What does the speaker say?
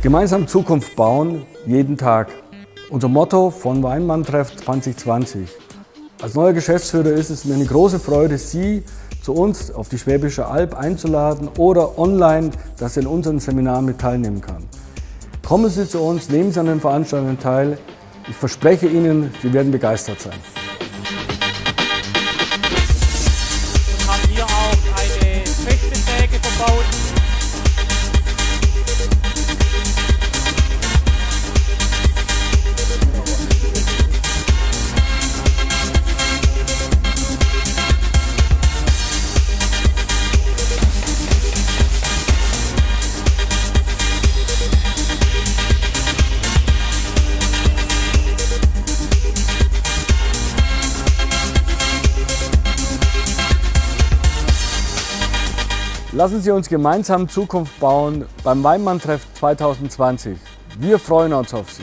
Gemeinsam Zukunft bauen, jeden Tag. Unser Motto von Weinmann-Treff 2020. Als neuer Geschäftsführer ist es mir eine große Freude, Sie zu uns auf die Schwäbische Alb einzuladen oder online, dass Sie in unseren Seminaren mit teilnehmen kann. Kommen Sie zu uns, nehmen Sie an den Veranstaltungen teil. Ich verspreche Ihnen, Sie werden begeistert sein. Wir haben hier auch eine Fechtensäge verbaut. Lassen Sie uns gemeinsam Zukunft bauen beim Weinmann-Treff 2020. Wir freuen uns auf Sie.